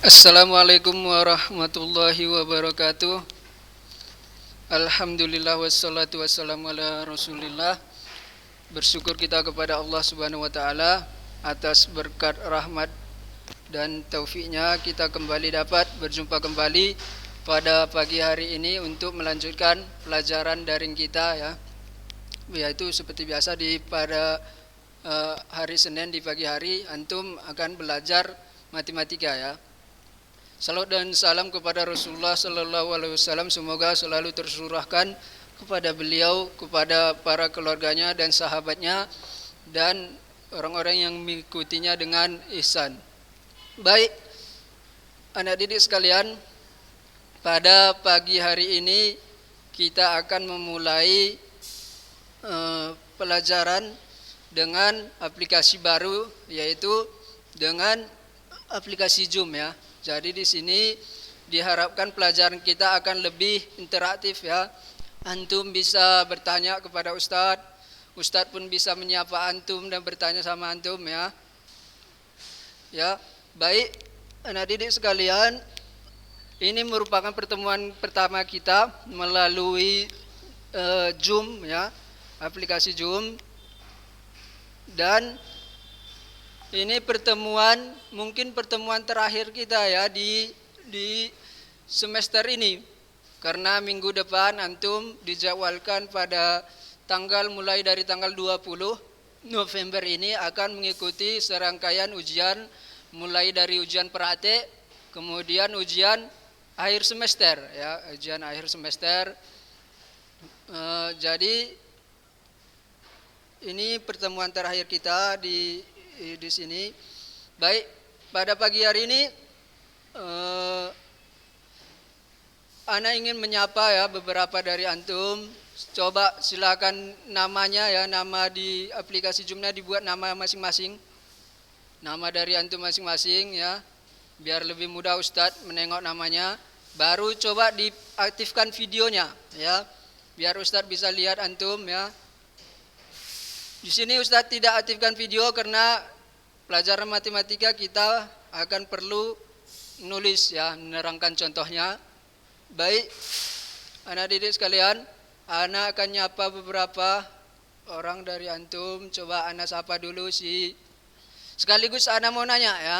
Assalamualaikum warahmatullahi wabarakatuh. Alhamdulillah wassalatu wassalamu ala Rasulillah. Bersyukur kita kepada Allah Subhanahu wa taala atas berkat rahmat dan taufiknya kita kembali dapat berjumpa kembali pada pagi hari ini untuk melanjutkan pelajaran daring kita ya. Yaitu seperti biasa pada hari Senin di pagi hari antum akan belajar matematika ya. Salawat dan salam kepada Rasulullah Sallallahu Alaihi Wasallam, semoga selalu tercurahkan kepada beliau, kepada para keluarganya dan sahabatnya dan orang-orang yang mengikutinya dengan ihsan. Baik, anak didik sekalian, pada pagi hari ini kita akan memulai pelajaran dengan aplikasi baru, yaitu dengan aplikasi Zoom ya. Jadi di sini diharapkan pelajaran kita akan lebih interaktif ya. Antum bisa bertanya kepada Ustadz, Ustadz pun bisa menyapa antum dan bertanya sama antum ya. Ya, baik anak didik sekalian, ini merupakan pertemuan pertama kita melalui Zoom ya, aplikasi Zoom. Dan ini mungkin pertemuan terakhir kita ya di semester ini. Karena minggu depan antum dijadwalkan pada mulai dari tanggal 20 November ini akan mengikuti serangkaian ujian, mulai dari ujian praktek, kemudian ujian akhir semester ya, ujian akhir semester. Jadi ini pertemuan terakhir kita di sini. Baik, pada pagi hari ini ana ingin menyapa ya beberapa dari antum. Coba silakan namanya ya, nama di aplikasi Zoom-nya dibuat nama masing-masing. Nama dari antum masing-masing ya, biar lebih mudah Ustadz menengok namanya. Baru coba diaktifkan videonya ya, biar Ustadz bisa lihat antum ya. Di sini Ustadz tidak aktifkan video karena pelajaran matematika kita akan perlu nulis ya, menerangkan contohnya. Baik, anak didik sekalian, ana akan nyapa beberapa orang dari antum. Coba ana sapa dulu sekaligus ana mau nanya ya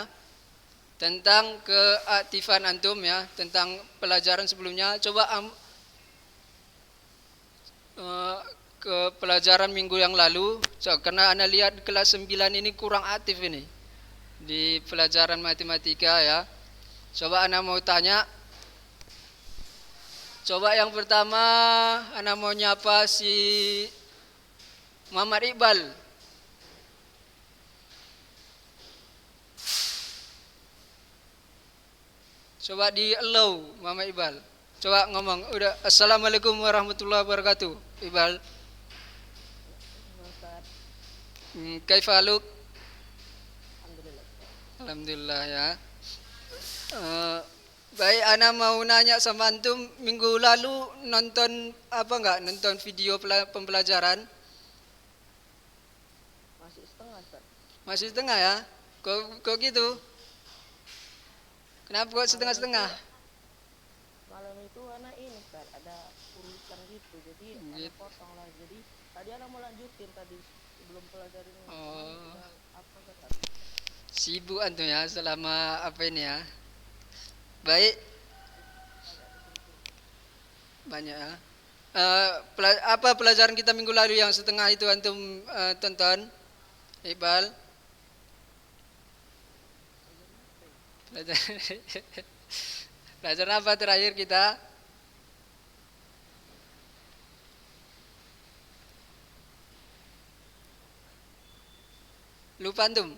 tentang keaktifan antum ya, tentang pelajaran sebelumnya. Coba ke pelajaran minggu yang lalu, karena Anda lihat kelas 9 ini kurang aktif ini di pelajaran matematika ya. Coba Anda mau tanya. Coba yang pertama Anda mau nyapa si Muhammad Iqbal. Coba di allow Muhammad Iqbal. Coba ngomong, udah. Assalamualaikum warahmatullahi wabarakatuh Iqbal. Kaifaluk? Alhamdulillah ya. Baik, ana mau nanya sama antum, minggu lalu nonton apa enggak? Nonton video pembelajaran? Masih setengah, Ustaz. Masih setengah ya? Kok gitu? Kenapa kok setengah-setengah? Malam itu anak ini, Ustaz, ada urusan gitu. Jadi anak potong lah. Jadi tadi anak mau lanjutin tadi sebelum pelajaran ini. Oh. Apa Ustaz? Sibuk antum ya selama apa ini ya? Baik. Banyak ya. Apa pelajaran kita minggu lalu yang setengah itu antum tonton? Iqbal. Pelajaran apa terakhir kita? Lupa antum?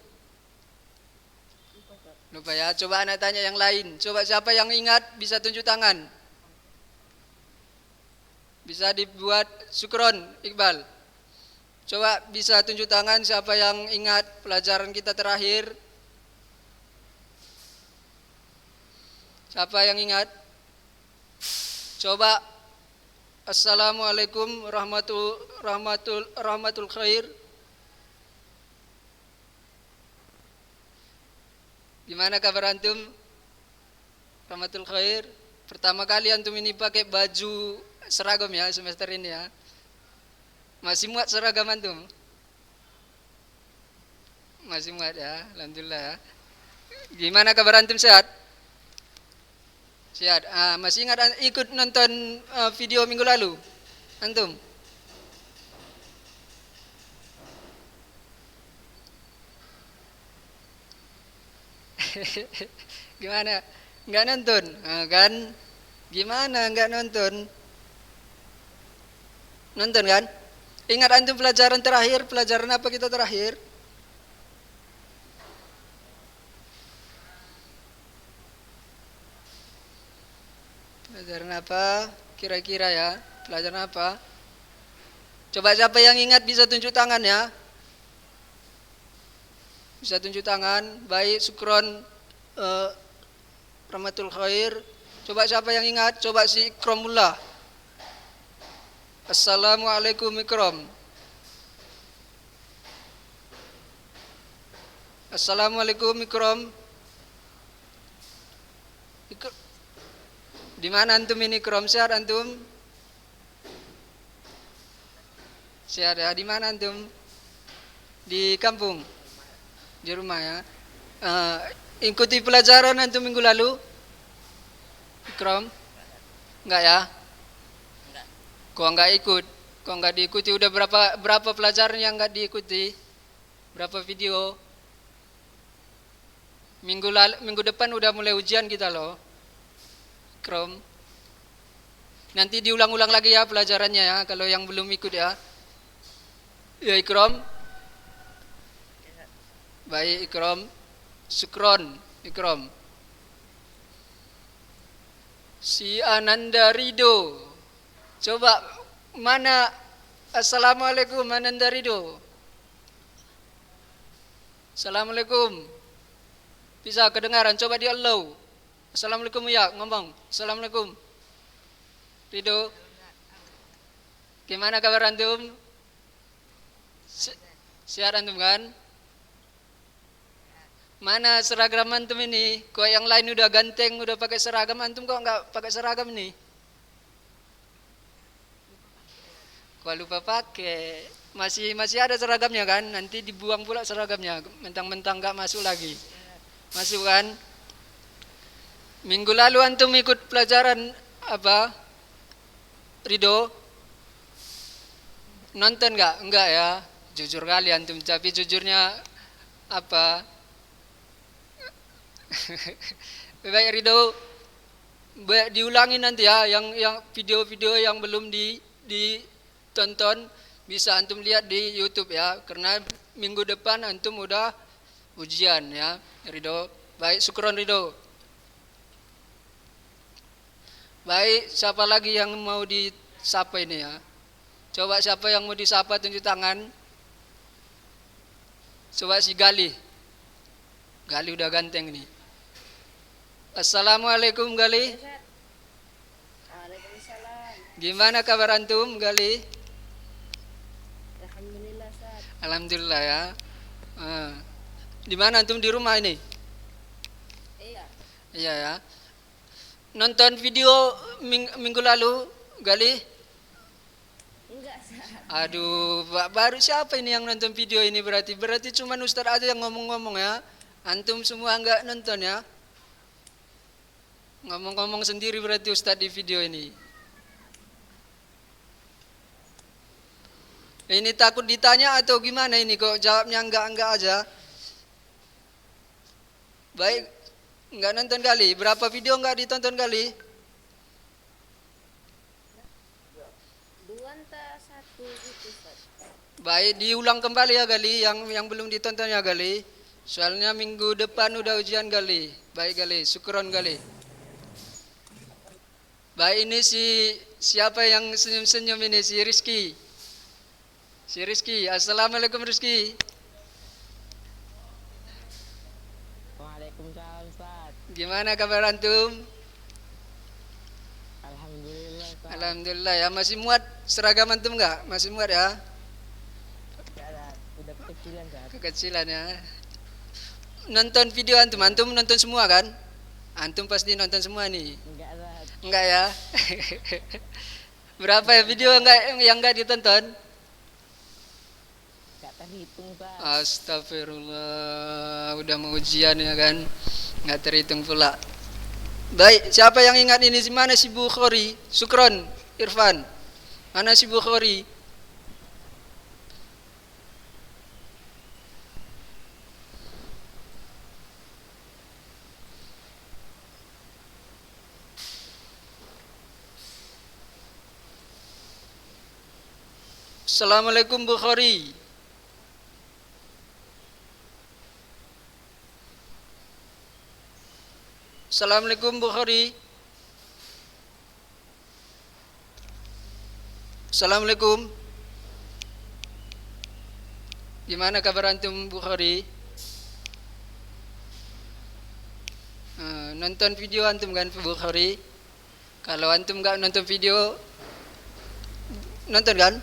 Lupa ya. Coba anak tanya yang lain. Coba siapa yang ingat bisa tunjuk tangan. Bisa dibuat sukron, Iqbal. Coba bisa tunjuk tangan siapa yang ingat pelajaran kita terakhir. Siapa yang ingat? Coba. Assalamualaikum rahmatul khair. Gimana kabar antum? Rahmatul Khair. Pertama kali antum ini pakai baju seragam ya semester ini ya. Masih muat seragam antum? Masih muat ya, alhamdulillah ya. Gimana kabar antum, sehat? Sehat. Masih ingat ikut nonton video minggu lalu? Antum? Gimana? Nggak nonton? Kan? Gimana nggak nonton? Nonton kan? Ingat antum pelajaran terakhir? Pelajaran apa kita terakhir? Pelajaran apa? Kira-kira ya? Pelajaran apa? Coba siapa yang ingat bisa tunjuk tangan ya? Bisa tunjuk tangan. Baik, Sukron, Rahmatul Khair. Coba siapa yang ingat? Coba si Ikromullah. Assalamualaikum Ikrom. Assalamualaikum Ikrom. Di mana antum ini Ikrom? Sehat antum? Sehat ya. Di mana antum? Di kampung? Di rumah ya. Ikuti pelajaran antum minggu lalu? Ikrom? Enggak ya? Kok enggak ikut? Kok enggak diikuti? Udah berapa pelajaran yang enggak diikuti? Berapa video? Minggu depan udah mulai ujian kita loh. Ikrom. Nanti diulang-ulang lagi ya pelajarannya ya kalau yang belum ikut ya. Ya Ikrom. Baik Ikrom. Sukron Ikrom. Si Ananda Rido. Coba mana? Assalamualaikum Ananda Rido. Assalamualaikum. Bisa kedengaran? Coba di allow. Assalamualaikum ya, ngomong. Assalamualaikum. Rido. Gimana kabar antum? Sehat antum kan? Mana seragam antum ini? Kok yang lain udah ganteng, udah pakai seragam, antum kok nggak pakai seragam nih? Kok lupa pakai? Masih ada seragamnya kan? Nanti dibuang pula seragamnya, mentang-mentang nggak masuk lagi. Masuk kan? Minggu lalu antum ikut pelajaran apa? Rido? Nonton nggak? Enggak ya. Jujur kali antum, tapi jujurnya apa? Baik Rido, diulangi nanti ya, yang video-video yang belum ditonton bisa antum lihat di YouTube ya, karena minggu depan antum udah ujian ya, Rido. Baik, syukron Rido. Baik, siapa lagi yang mau disapa ini ya? Coba siapa yang mau disapa tunjuk tangan. Coba si Gali. Gali udah ganteng nih. Assalamualaikum Gali. Waalaikumsalam. Gimana kabar antum Gali? Alhamdulillah Ustaz. Alhamdulillah ya. Di mana antum, di rumah ini? Iya. Iya ya. Nonton video minggu lalu Gali? Enggak Ustaz. Aduh, baru siapa ini yang nonton video ini berarti? Berarti cuma Ustaz aja yang ngomong-ngomong ya. Antum semua enggak nonton ya. Ngomong-ngomong sendiri berarti Ustaz di video ini. Ini takut ditanya atau gimana ini kok jawabnya enggak aja? Baik, enggak nonton Gali. Berapa video enggak ditonton Gali? 2 entah 1 gitu Ustaz. Baik, diulang kembali ya Gali, yang belum ditonton ya Gali. Soalnya minggu depan udah ujian Gali. Baik Gali, syukron Gali. Baik, ini siapa yang senyum-senyum ini? Si Rizky. Si Rizky, assalamualaikum Rizky. Waalaikumsalam Ustaz. Gimana kabar antum? Alhamdulillah Ustaz. Alhamdulillah ya, masih muat seragam antum enggak? Masih muat ya? Udah kekecilan Ustaz. Kekecilan ya. Nonton video antum nonton semua kan? Antum pasti nonton semua nih. Enggak lah. Enggak ya? Berapa ya video yang enggak ditonton? Enggak terhitung, Pak. Astagfirullah, udah mau ujian ya kan? Enggak terhitung pula. Baik, siapa yang ingat ini? Mana si Bukhari? Sukron, Irfan. Mana si Bukhari? Assalamualaikum Bukhari. Assalamualaikum Bukhari. Assalamualaikum. Gimana kabar antum Bukhari? Nonton video antum kan Bukhari? Kalau antum nggak nonton video, nonton kan?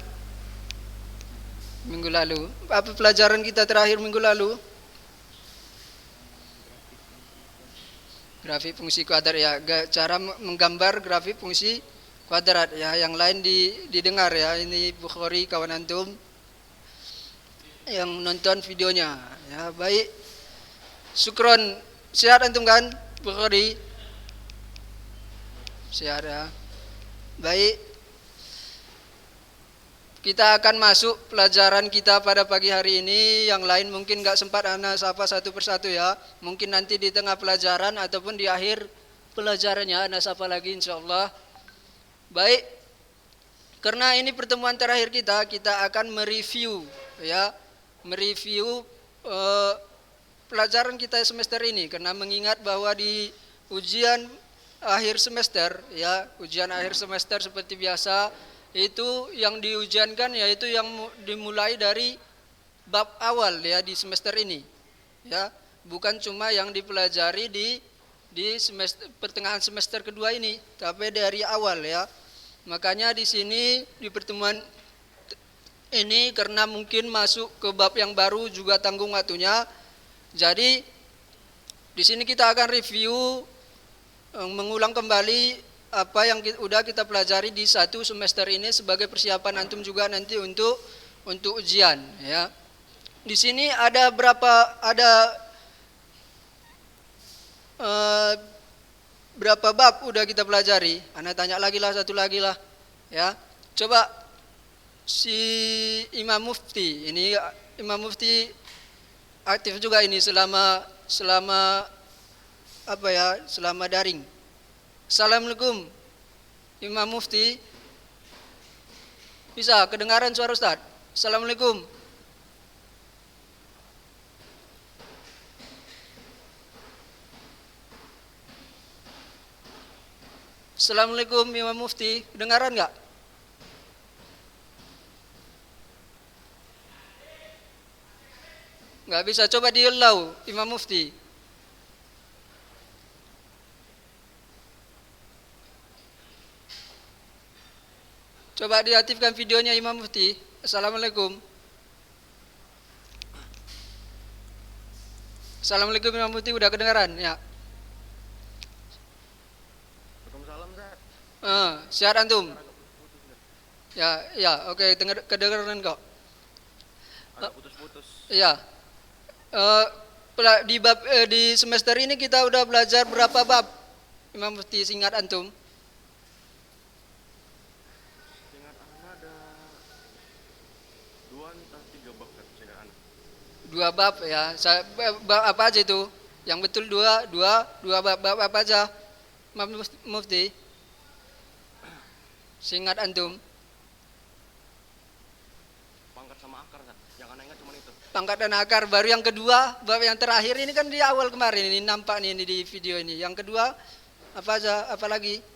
Minggu lalu. Apa pelajaran kita terakhir minggu lalu? Grafik fungsi kuadrat ya, cara menggambar grafik fungsi kuadrat ya. Yang lain didengar ya. Ini Bukhari kawan antum yang nonton videonya ya. Baik. Sukron. Sehat antum kan Bukhari? Sehat ya. Baik. Kita akan masuk pelajaran kita pada pagi hari ini. Yang lain mungkin nggak sempat ana sapa satu persatu ya. Mungkin nanti di tengah pelajaran ataupun di akhir pelajarannya ana sapa lagi insyaallah. Baik. Karena ini pertemuan terakhir kita akan mereview ya, mereview pelajaran kita semester ini. Karena mengingat bahwa di ujian akhir semester ya, ujian akhir semester seperti biasa itu yang diujiankan yaitu yang dimulai dari bab awal ya di semester ini ya, bukan cuma yang dipelajari di semester pertengahan semester kedua ini, tapi dari awal ya. Makanya di sini di pertemuan ini karena mungkin masuk ke bab yang baru juga tanggung waktunya. Jadi di sini kita akan review mengulang kembali apa yang udah kita pelajari di satu semester ini sebagai persiapan antum juga nanti untuk ujian ya. Di sini ada berapa bab udah kita pelajari? Anda tanya lagi lah, satu lagi lah ya. Coba si Imam Mufti, ini Imam Mufti aktif juga ini selama apa ya, selama daring. Assalamualaikum Imam Mufti. Bisa kedengaran suara Ustaz? Assalamualaikum. Assalamualaikum Imam Mufti. Kedengaran enggak? Enggak bisa, coba di-allow Imam Mufti. Coba diaktifkan videonya Imam Mufti. Assalamualaikum. Assalamualaikum Imam Mufti, udah kedengaran ya? Waalaikumsalam, Zat. Sehat antum? Ya, oke, kedengaran kok. Agak putus-putus. Iya. Di semester ini kita udah belajar berapa bab? Imam Mufti singkat antum? Dua bab ya. Bab apa aja itu? Yang betul dua bab apa aja? Mufti. Singkat antum. Pangkat sama akar, Zat. Yang ana ingat cuma itu. Pangkat dan akar. Baru yang kedua, bab yang terakhir ini kan di awal kemarin ini nampak nih ini di video ini. Yang kedua apa aja? Apa lagi?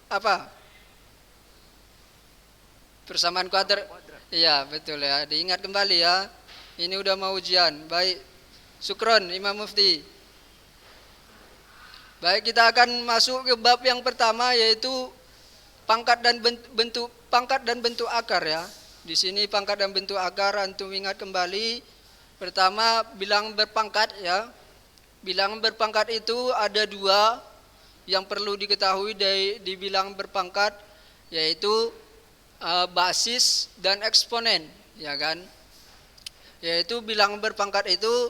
Apa? Persamaan kuadrat. Iya, betul ya. Diingat kembali ya. Ini udah mau ujian. Baik. Sukron Imam Mufti. Baik, kita akan masuk ke bab yang pertama yaitu pangkat dan bentuk akar ya. Di sini pangkat dan bentuk akar antum ingat kembali. Pertama bilangan berpangkat ya. Bilangan berpangkat itu ada dua yang perlu diketahui di bilangan berpangkat, yaitu basis dan eksponen, ya kan? Yaitu bilangan berpangkat itu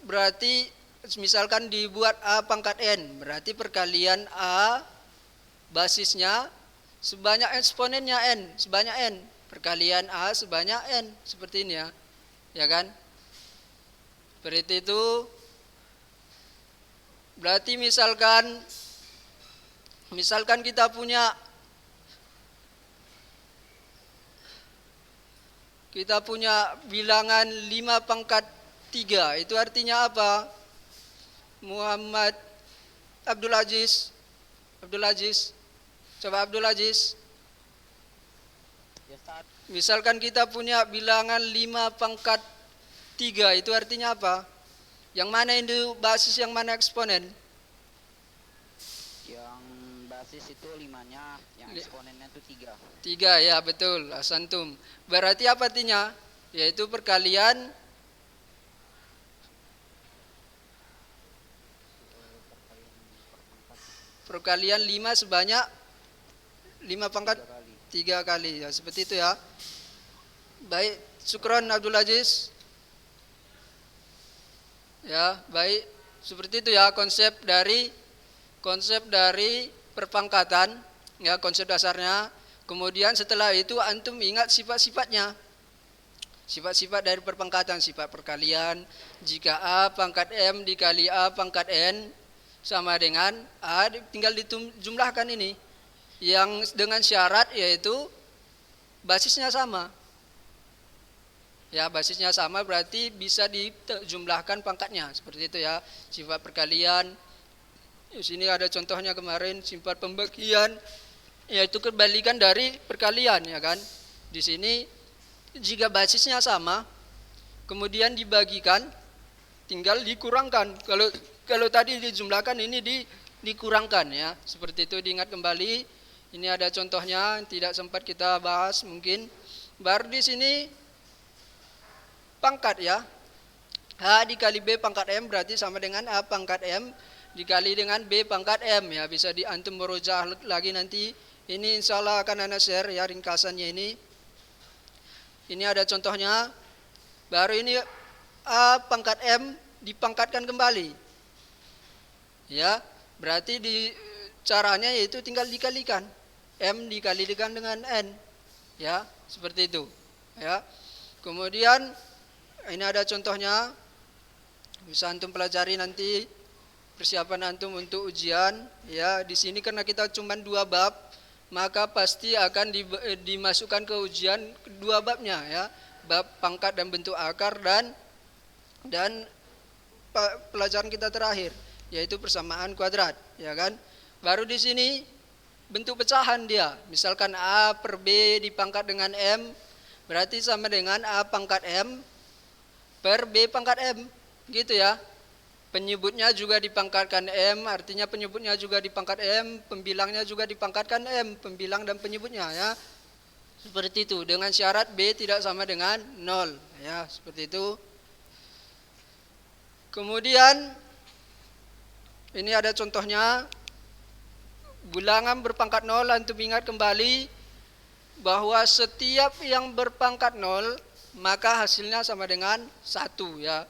berarti misalkan dibuat A pangkat N, berarti perkalian A basisnya sebanyak eksponennya N, sebanyak N, perkalian A sebanyak N, seperti ini ya, ya kan? Seperti itu. Berarti misalkan kita punya bilangan 5 pangkat 3, itu artinya apa? Muhammad Abdul Aziz, coba Abdul Aziz. Ya, saat Misalkan kita punya bilangan 5 pangkat 3, itu artinya apa? Yang mana itu basis, yang mana eksponen? Yang basis itu 5-nya, yang eksponennya itu 3. 3 ya, betul, asantum. Berarti apa artinya? Yaitu perkalian perkalian 5 sebanyak 5 pangkat 3 kali ya, seperti itu ya. Baik, syukron Abdul Aziz. Ya, baik. Seperti itu ya konsep dari perpangkatan ya, konsep dasarnya. Kemudian setelah itu antum ingat sifat-sifatnya. Sifat-sifat dari perpangkatan, sifat perkalian. Jika A pangkat M dikali A pangkat N sama dengan A, tinggal dijumlahkan ini. Yang dengan syarat yaitu basisnya sama. Ya, basisnya sama berarti bisa dijumlahkan pangkatnya, seperti itu ya. Sifat perkalian. Di sini ada contohnya kemarin, sifat pembagian, yaitu kebalikan dari perkalian ya kan. Di sini jika basisnya sama, kemudian dibagikan, tinggal dikurangkan. Kalau tadi dijumlahkan, ini dikurangkan ya. Seperti itu, diingat kembali. Ini ada contohnya, tidak sempat kita bahas mungkin. Baru di sini pangkat ya. A dikali B pangkat M berarti sama dengan A pangkat M dikali dengan B pangkat M ya. Bisa diantum merujah lagi nanti. Ini insya Allah akan Anda share ya ringkasannya ini. Ini ada contohnya. Baru ini A pangkat M dipangkatkan kembali. Ya, berarti caranya yaitu tinggal dikalikan. M dikalikan dengan N. Ya, seperti itu. Ya. Kemudian ini ada contohnya, bisa antum pelajari nanti persiapan antum untuk ujian. Ya, di sini karena kita cuma 2 bab, maka pasti akan dimasukkan ke ujian 2 babnya ya, bab pangkat dan bentuk akar dan pelajaran kita terakhir yaitu persamaan kuadrat, ya kan? Baru di sini bentuk pecahan dia, misalkan A per B dipangkat dengan M, berarti sama dengan A pangkat M per B pangkat M, gitu ya. Penyebutnya juga dipangkatkan M, artinya penyebutnya juga dipangkat M, pembilangnya juga dipangkatkan M, pembilang dan penyebutnya ya. Seperti itu, dengan syarat B tidak sama dengan 0 ya, seperti itu. Kemudian ini ada contohnya, bilangan berpangkat 0, antum ingat kembali bahwa setiap yang berpangkat 0 maka hasilnya sama dengan 1 ya.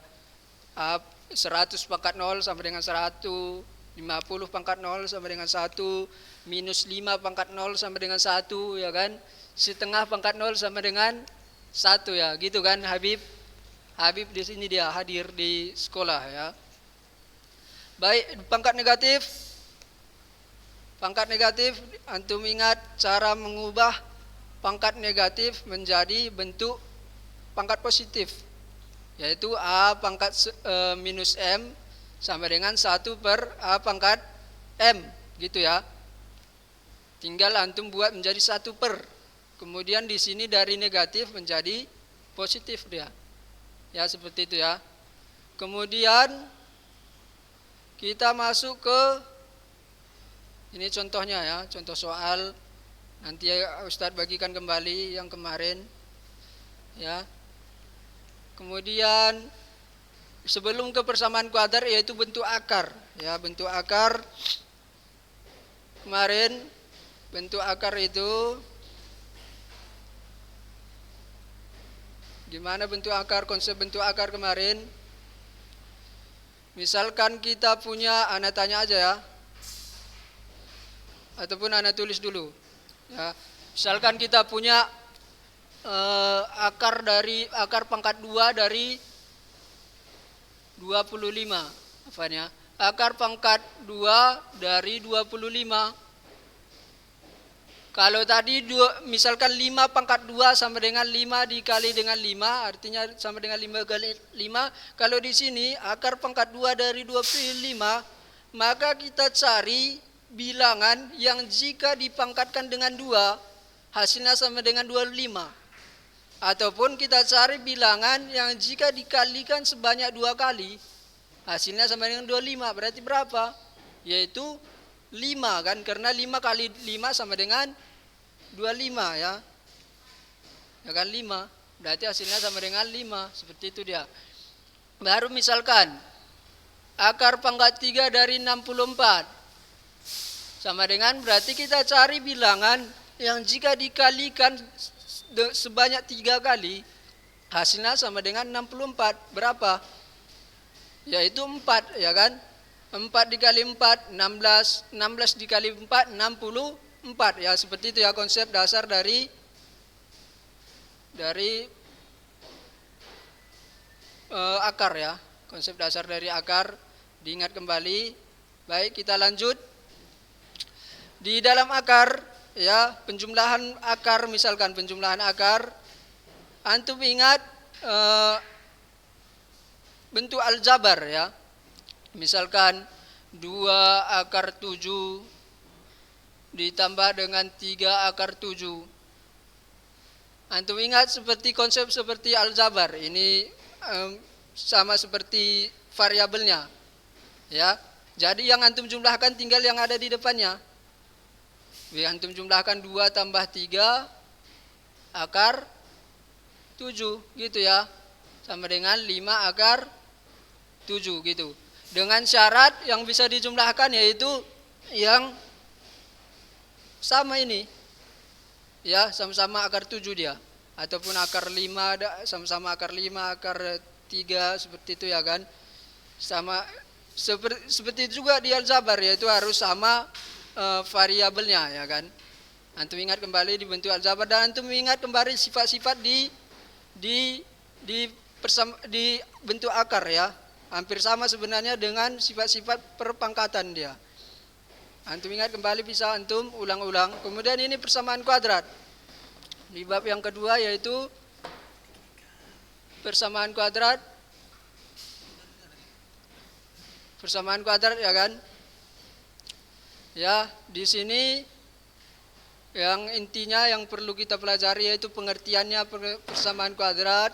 100 pangkat 0 sama dengan 100, 50 pangkat 0 sama dengan 1, minus 5 pangkat 0 sama dengan 1 ya kan. Setengah pangkat 0 sama dengan 1 ya, gitu kan Habib. Habib di sini dia hadir di sekolah ya. Baik, pangkat negatif. Pangkat negatif, antum ingat cara mengubah pangkat negatif menjadi bentuk pangkat positif, yaitu A pangkat minus M sama dengan 1 per A pangkat M, gitu ya. Tinggal antum buat menjadi 1 per. Kemudian di sini dari negatif menjadi positif dia. Ya, seperti itu ya. Kemudian kita masuk ke Ini contohnya ya, contoh soal. Nanti Ustadz bagikan kembali yang kemarin ya. Kemudian sebelum ke persamaan kuadrat yaitu bentuk akar ya, bentuk akar. Kemarin bentuk akar itu gimana bentuk akar, konsep bentuk akar kemarin. Misalkan kita punya, Ana tanya aja ya, ataupun Ana tulis dulu ya. Misalkan kita punya akar pangkat 2 dari 25 apanya? Akar pangkat 2 dari 25. Kalau tadi misalkan 5 pangkat 2 sama dengan 5 dikali dengan 5, artinya sama dengan 5 kali 5. Kalau di sini akar pangkat 2 dari 25, maka kita cari bilangan yang jika dipangkatkan dengan 2, hasilnya sama dengan 25. Ataupun kita cari bilangan yang jika dikalikan sebanyak 2 kali, hasilnya sama dengan 25. Berarti berapa? Yaitu 5 kan, karena 5 kali 5 sama dengan 25 ya. Ya kan 5. Berarti hasilnya sama dengan 5. Seperti itu dia. Baru misalkan akar pangkat 3 dari 64. Sama dengan berarti kita cari bilangan yang jika dikalikan sebanyak 3 kali, hasilnya sama dengan 64. Berapa? Yaitu 4 ya kan. 4 dikali 4, 16. 16 dikali 4, 64. Ya seperti itu ya konsep dasar dari akar ya. Konsep dasar dari akar diingat kembali. Baik, kita lanjut. Di dalam akar ya, penjumlahan akar, misalkan penjumlahan akar, antum ingat bentuk aljabar ya. Misalkan 2 akar 7 ditambah dengan 3 akar 7. Antum ingat seperti konsep seperti aljabar. Ini sama seperti variabelnya. Ya. Jadi yang antum jumlahkan tinggal yang ada di depannya. Antum jumlahkan 2 tambah 3 akar 7 gitu ya. Sama dengan 5 akar 7 gitu. Dengan syarat yang bisa dijumlahkan yaitu yang sama ini. Ya, sama-sama akar 7 dia. Ataupun akar 5, sama-sama akar 5, akar 3, seperti itu ya kan. Sama seperti itu juga di aljabar, yaitu harus sama variabelnya ya kan. Antum ingat kembali di bentuk aljabar, dan antum ingat kembali sifat-sifat di bentuk akar ya. Hampir sama sebenarnya dengan sifat-sifat perpangkatan dia. Antum ingat kembali, bisa antum ulang-ulang. Kemudian ini persamaan kuadrat. Di bab yang kedua yaitu persamaan kuadrat. Persamaan kuadrat ya kan? Ya, di sini yang intinya yang perlu kita pelajari yaitu pengertiannya persamaan kuadrat.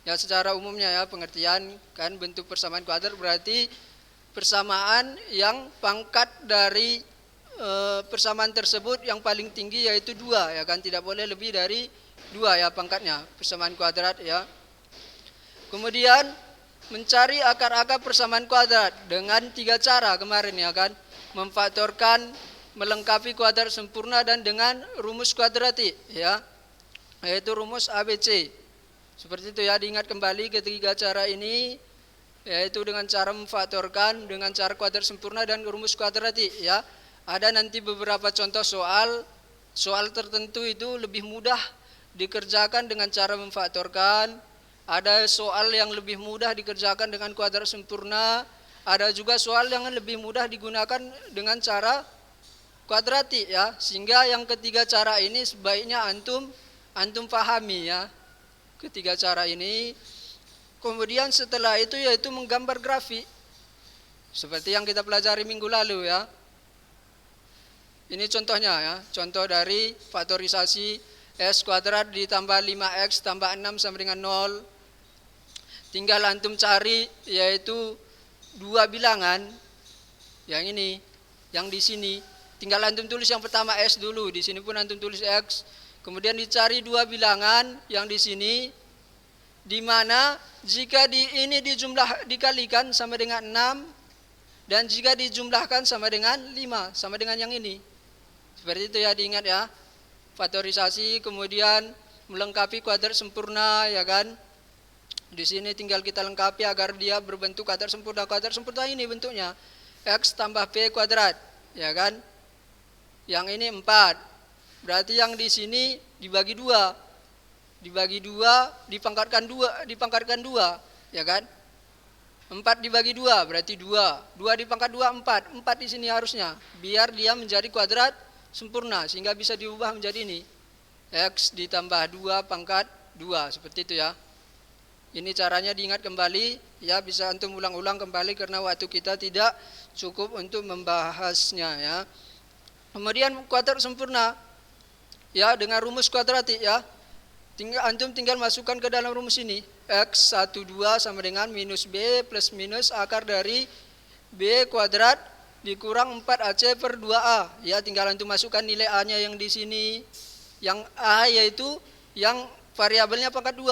Ya secara umumnya ya pengertian kan, bentuk persamaan kuadrat berarti persamaan yang pangkat dari persamaan tersebut yang paling tinggi yaitu 2 ya kan, tidak boleh lebih dari 2 ya pangkatnya persamaan kuadrat ya. Kemudian mencari akar-akar persamaan kuadrat dengan 3 cara kemarin ya kan, memfaktorkan, melengkapi kuadrat sempurna, dan dengan rumus kuadratik ya, yaitu rumus ABC. Seperti itu ya, diingat kembali ketiga cara ini, yaitu dengan cara memfaktorkan, dengan cara kuadrat sempurna, dan rumus kuadratik ya. Ada nanti beberapa contoh soal tertentu itu lebih mudah dikerjakan dengan cara memfaktorkan. Ada soal yang lebih mudah dikerjakan dengan kuadrat sempurna. Ada juga soal yang lebih mudah digunakan dengan cara kuadratik ya. Sehingga yang ketiga cara ini sebaiknya antum pahami ya. Ketiga cara ini. Kemudian setelah itu yaitu menggambar grafik. Seperti yang kita pelajari minggu lalu ya. Ini contohnya ya. Contoh dari faktorisasi S kuadrat ditambah 5X tambah 6 sama dengan 0. Tinggal antum cari yaitu 2 bilangan. Yang ini, yang di sini. tinggal antum tulis yang pertama S dulu. Di sini pun antum tulis X. Kemudian dicari dua bilangan yang di sini, di mana jika ini dikalikan sama dengan 6 dan jika dijumlahkan sama dengan 5, sama dengan yang ini. Seperti itu ya, diingat ya. Faktorisasi, kemudian melengkapi kuadrat sempurna, ya kan? Di sini tinggal kita lengkapi agar dia berbentuk kuadrat sempurna. Kuadrat sempurna ini bentuknya X tambah P kuadrat, ya kan? Yang ini 4. Berarti yang di sini dibagi 2. Dibagi 2, dipangkatkan 2, ya kan? 4 dibagi 2 berarti 2. 2 dipangkat 2 4. 4 di sini harusnya biar dia menjadi kuadrat sempurna sehingga bisa diubah menjadi ini. X ditambah 2 pangkat 2, seperti itu ya. Ini caranya diingat kembali ya, bisa antum ulang-ulang kembali karena waktu kita tidak cukup untuk membahasnya ya. Kemudian kuadrat sempurna ya dengan rumus kuadratik ya. Antum tinggal masukkan ke dalam rumus ini. X 12 sama dengan minus B plus minus akar dari B kuadrat dikurang 4AC per 2A. Ya, tinggal antum masukkan nilai A-nya yang di sini. Yang A yaitu yang variabelnya pangkat 2.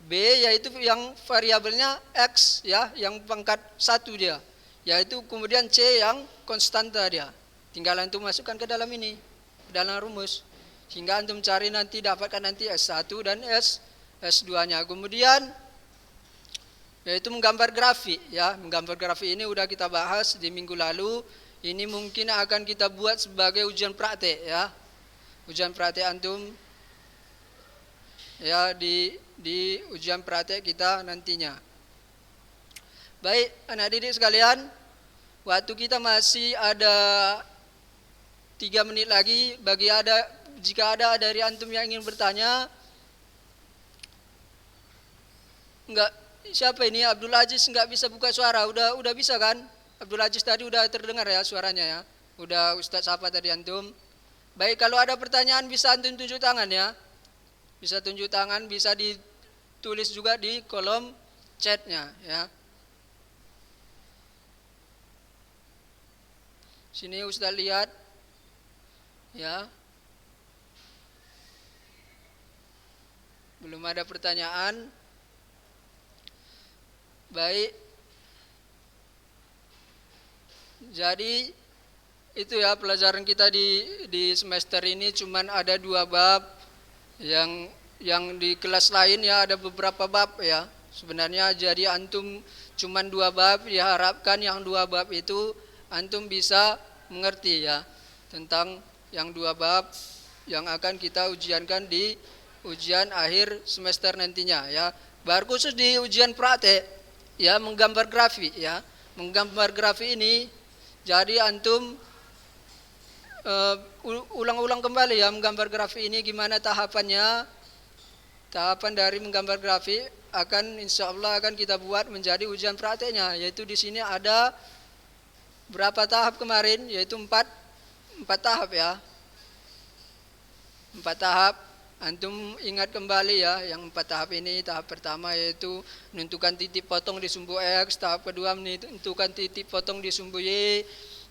B yaitu yang variabelnya X ya, yang pangkat 1 dia. Yaitu kemudian C yang konstanta dia. Tinggal antum masukkan ke dalam ini, ke dalam rumus. Sehingga antum cari nanti, dapatkan nanti S1 dan S2-nya. Kemudian yaitu menggambar grafik ya. Menggambar grafik ini udah kita bahas di minggu lalu. Ini mungkin akan kita buat sebagai ujian praktek ya. Ujian praktek antum ya, di ujian praktek kita nantinya. Baik, anak didik sekalian, waktu kita masih ada 3 menit lagi. Jika ada dari antum yang ingin bertanya, siapa ini Abdul Aziz nggak bisa buka suara, udah bisa kan? Abdul Aziz tadi udah terdengar ya suaranya ya. Udah Ustadz sapa tadi antum. Baik, kalau ada pertanyaan bisa antum tunjuk tangan ya. Bisa tunjuk tangan, bisa ditulis juga di kolom chatnya ya. Sini Ustadz lihat ya. Belum ada pertanyaan. Baik. Jadi itu ya pelajaran kita di semester ini, cuman ada 2 bab. Yang di kelas lain ya ada beberapa bab ya. Sebenarnya jadi antum cuman 2 bab, diharapkan yang 2 bab itu antum bisa mengerti ya tentang yang 2 bab yang akan kita ujiankan di ujian akhir semester nantinya ya. Baru khusus di ujian praktek ya, menggambar grafik ya. Menggambar grafik ini jadi antum ulang-ulang kembali ya, menggambar grafik ini gimana tahapannya. Tahapan dari menggambar grafik akan insyaallah akan kita buat menjadi ujian prakteknya, yaitu di sini ada berapa tahap kemarin, yaitu 4 tahap ya. 4 tahap. Antum ingat kembali ya, yang 4 tahap ini. Tahap pertama yaitu menentukan titik potong di sumbu X. Tahap kedua menentukan titik potong di sumbu Y.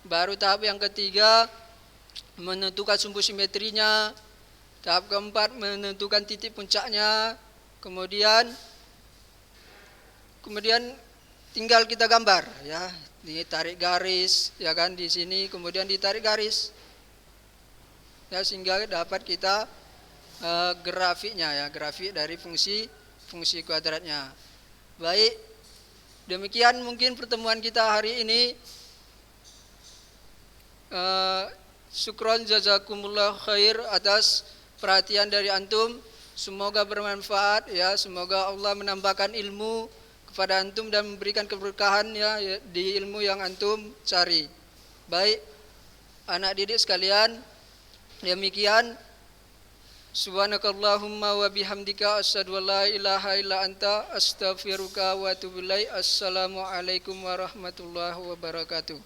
Baru tahap yang ketiga menentukan sumbu simetrinya. Tahap keempat menentukan titik puncaknya. Kemudian tinggal kita gambar ya. Ditarik garis ya kan di sini, kemudian ditarik garis. Ya, sehingga dapat kita grafiknya ya, grafik dari fungsi kuadratnya. Baik, demikian mungkin pertemuan kita hari ini. Syukron jazakumullah khair atas perhatian dari antum. Semoga bermanfaat ya, semoga Allah menambahkan ilmu kepada antum dan memberikan keberkahan ya di ilmu yang antum cari. Baik, anak didik sekalian, demikian. Subhanakallahumma wa bihamdika asyhadu an la ilaha illa anta astaghfiruka wa atubu ilaik. Assalamualaikum warahmatullahi wabarakatuh.